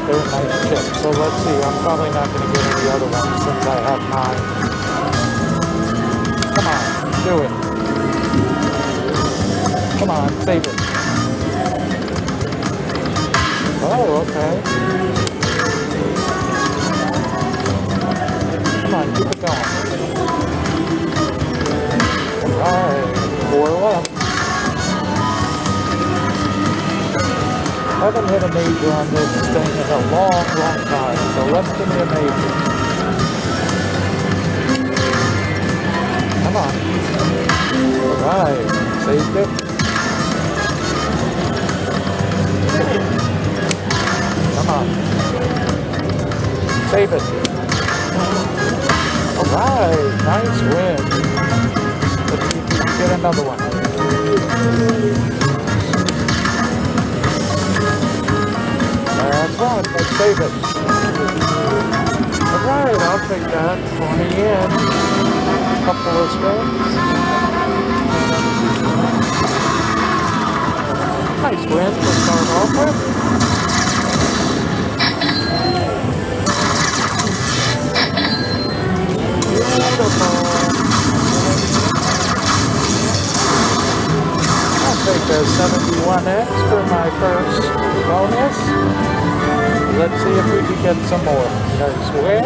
They're a nice chip. So let's see. I'm probably not going to get any other ones since I have 9. Come on, do it. Come on, save it. Oh, okay. Come on, keep it going. Alright, 4 left. I haven't hit a major on this thing in a long, long time, so let's give me a major. Come on. Alright, saved it. Come on. Save it. Alright, nice win. Let's see if we can get another one. That's right, let's save it. Alright, I'll take that. 20 in. Couple of spins. Nice win to start off with. Beautiful. I'll take a 71X for my first bonus. Let's see if we can get some more. Nice win.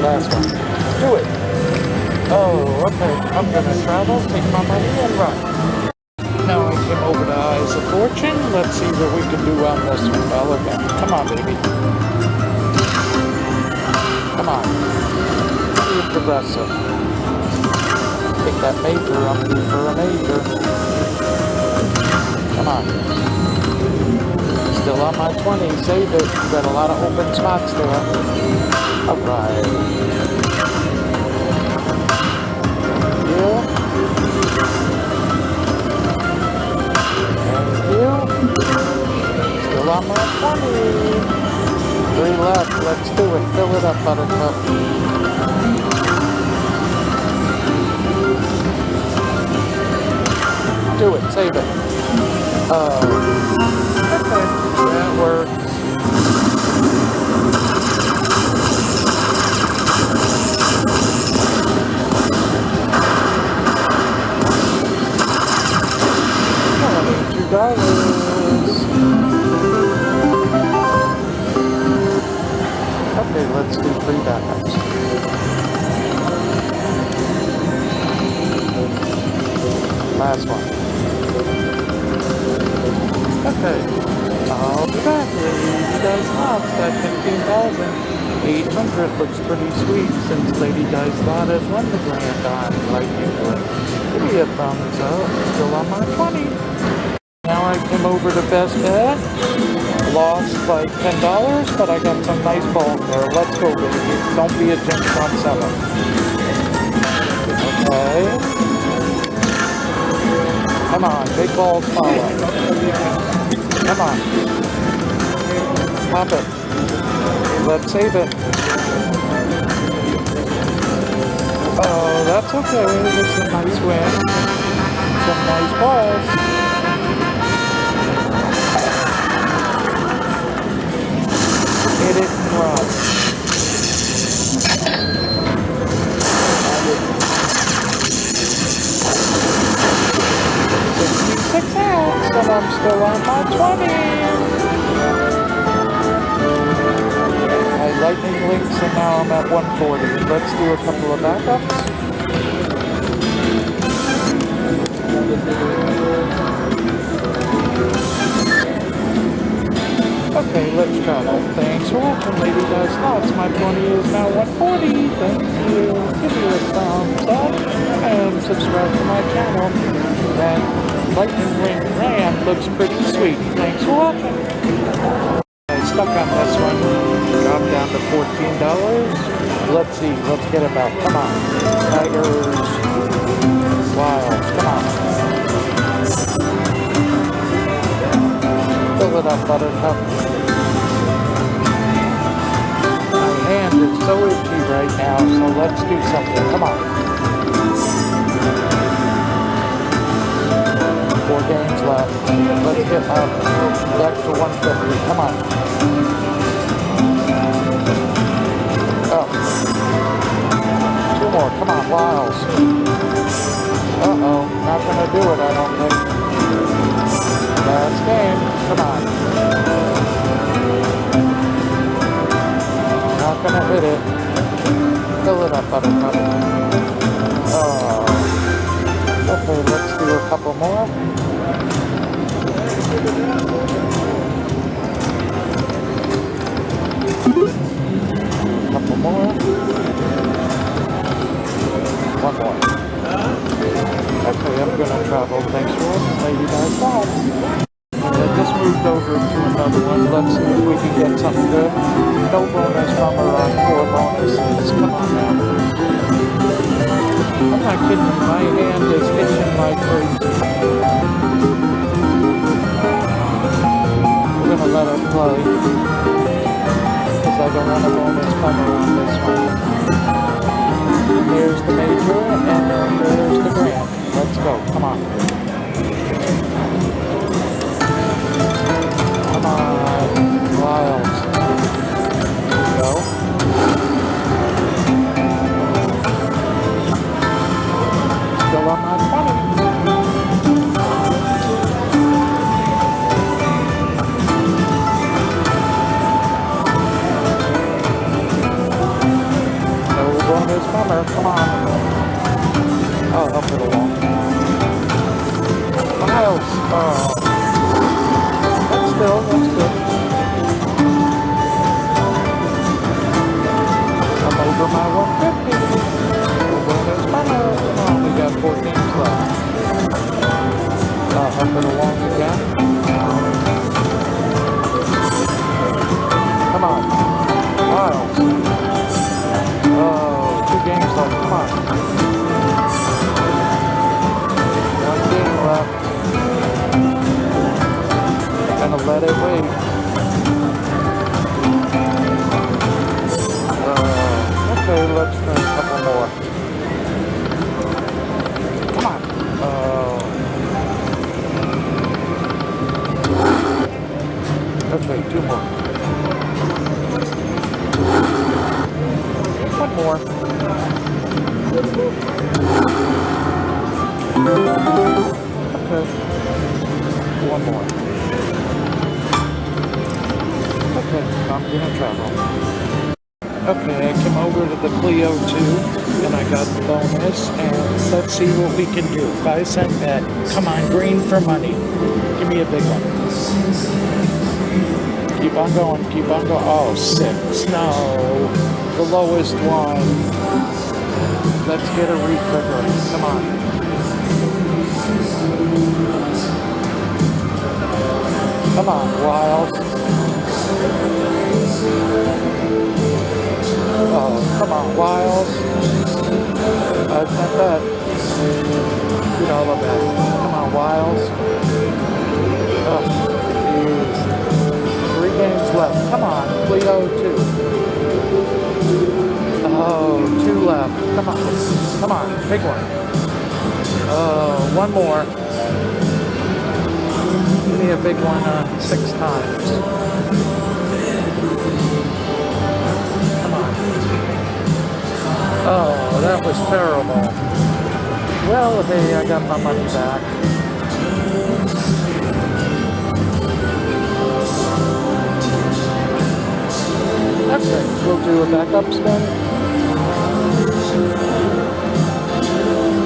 Last one. Do it. Oh, okay. I'm gonna travel, take my money, and run. Now I came over to Eyes of Fortune. Let's see what we can do on this $1 bet. Come on, baby. Come on. Be progressive. Take that major. I'm due for a major. Come on. Still on my 20. Save it. Got a lot of open spots there. Alright. Thank you. Still on my 20. 3 left. Let's do it. Fill it up, Buttercup. Do it. Save it. Oh. Okay. That works. $2. Okay, let's do 3 backups. Last one. Okay, I'll be back here. Lady Dice Lots at 15,800 looks pretty sweet since Lady Dice Lot has won the grand on Lightning Link. Give me a thumbs up. Still on my 20. Now I came over to Best Bet. Lost like $10, but I got some nice balls there. Let's go, baby. Don't be a jinx on 7. Okay. Come on, big balls follow. Come on. Pop it. Let's save it. Oh, that's okay. It's a nice win. Some nice balls. Hit it and run. 66 outs, and I'm still on my 20. My lightning links, and now I'm at 140. Let's do a couple of backups. Okay, let's travel. Thanks for watching, Lady Dice Lots. My 20 is now 140. Thank you. Give me a thumbs up and subscribe to my channel. That Lightning Link Ram looks pretty sweet. Thanks for watching. I stuck on this one. Dropped down to $14. Let's see. Let's get it back. Come on. Tigers. Wilds. Come on. Fill it up, Buttercup. My hand is so itchy right now, so let's do something. Come on. $4 more games left. Let's get up back to 150. Come on. Oh. Two more. Come on, Wiles. Uh-oh. Not gonna do it, I don't think. Last game. Come on. Not gonna hit it. Fill it up, Buttercup. Oh. Okay, let's do a couple more. Couple more. One more. Okay, I'm gonna travel. Thanks for watching, lady guys. Bye. I just moved over to another one. Let's see if we can get something good. No bonus bummer on 4 bonuses. Come on now. I'm not kidding. My hand is itching like crazy. We're gonna let it play. Because I don't want a bonus bummer on this one. There's the major, and then there's the grand. Let's go. Come on. Come on. Wiles. Here we go. Still on my 20. No bonus bummer. Come on. I'll help it along. Wiles. Oh. That's good. I'm over my 150. Bonus bummer. Oh, we got 4 games left. I'll help it along again. Come on. Wiles. Oh, 2 games left. Come on. 1 game left. Gonna let it wait. Okay, let's try a couple more. Come on. Okay, 2 more. 1 more. Okay. 1 more. Okay, I'm gonna travel. Okay, I came over to the Clio 2 and I got the bonus, and let's see what we can do. 5-cent bet. Come on, green for money. Give me a big one. Keep on going, keep on going. Oh, 6. No, the lowest one. Let's get a retrigger. Come on. Come on, Wiles. Oh, come on, Wiles. I've meant that. Get all of that. Come on, Wiles. Oh, jeez. 3 games left. Come on, Clio 2. Oh, 2 left. Come on. Come on, big one. Oh, 1 more. Give me a big one 6 times. Come on. Oh, that was terrible. Well, hey, I got my money back. Okay, we'll do a backup spin.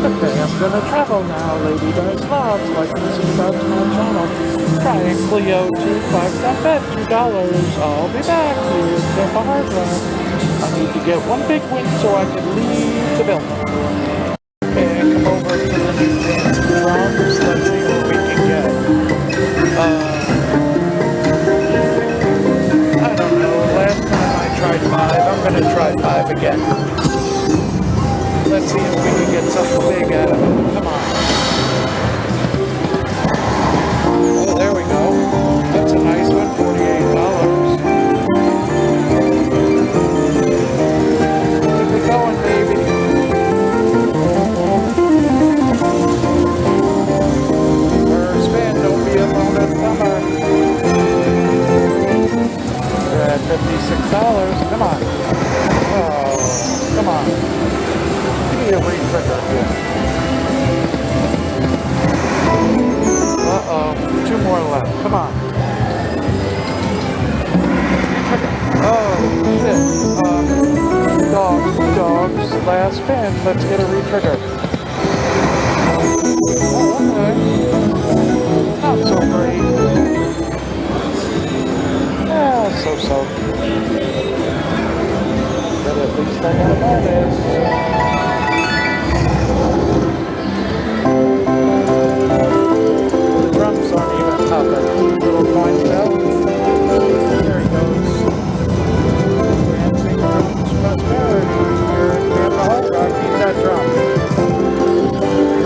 Okay, I'm gonna travel now, lady does vlogs, like and subscribe to my channel. Try and Clio 2 5-cent bet, $2. I'll be back with Tampa Hard Rock. I need to get 1 big win so I can leave the building. Okay, come over to the new dance round. Let's see what we can get. I don't know, last time I tried 5, I'm gonna try 5 again. Let's see if we can get something big out of it. Come on. Oh, there we go. That's a nice one, $48. Keep it going, baby. it. Dogs, last spin. Let's get a retrigger. Oh, okay. Not so great. Yeah, so. But at least I got a bonus. The drums aren't even up at little coin bell. There he goes. Dancing Drums Prosperity here in Tampa Hard Rock. Keep that drum.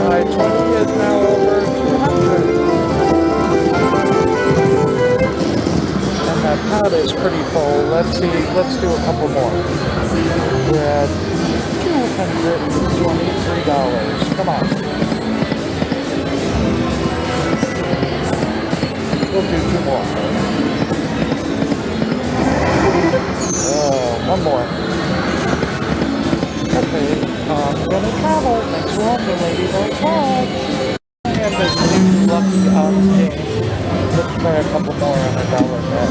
My 20 is now over 200. And that pot is pretty full. Let's do a couple more. We're at $223. Come on. We'll do 2 more. One more. Okay, I'm gonna travel. Thanks for watching, ladies and gents. And this new lucky odds game. Let's try a couple more on $1 bet.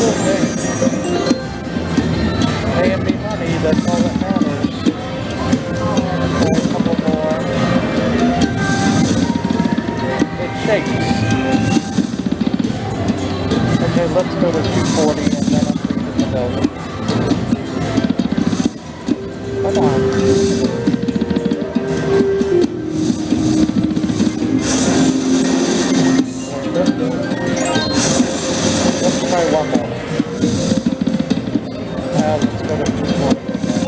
Okay. Paying me money, that's all that matters. Try a couple more. It shakes. Okay, let's go to 240 and then I'm leaving the building. Come on. Let's try one more. Let's go to 240 again.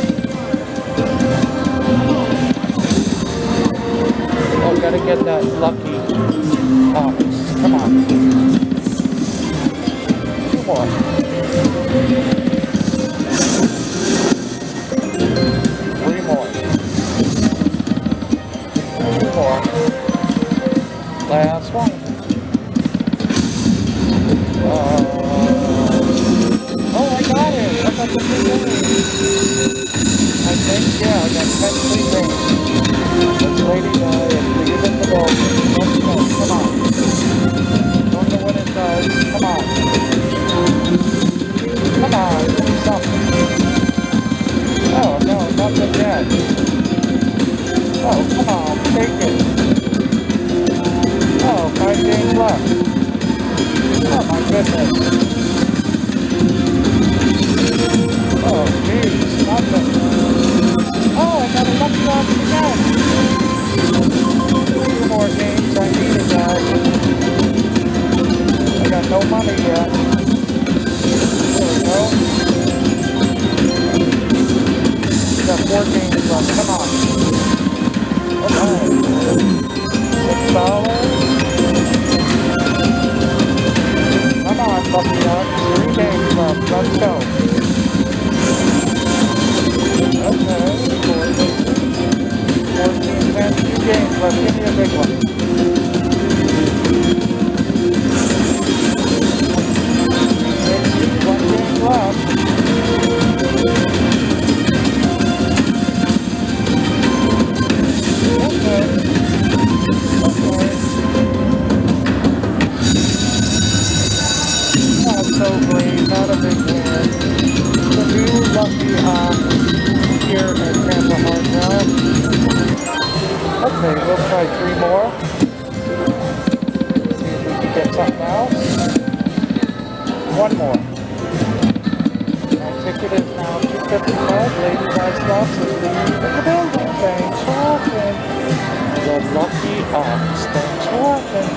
Oh, gotta get that lucky box. Come on. 2 more. 3 more. 2 more. Last one. Oh, I got it. I got the free game. I think, yeah, I got 10 free games. Let's lady die and leave it in the bowl. Let's go. Come on. Don't know what it does. Come on. Come on. Do something. Oh, no, nothing yet. Oh, come on. Take it. Oh, 5 games left. Oh, my goodness. Oh, jeez, nothing. Oh, I got a lucky box again. 2 more games, I needed that. I got no money yet. There we go. We got 4 games left, come on. Okay. $6. Come on, lucky ducks. 3 games left, let's go. Okay, 14 and 2 games left. Give me a big one. 1 game left. Okay. Not so great, not a big win. The new lucky here at Tampa Hard Rock. Okay, we'll try 3 more. See if we can get something else. 1 more. My ticket is now $2.55. Lady Guys Slots is leaving the building. Thanks for watching. The lucky odds. Thanks for watching.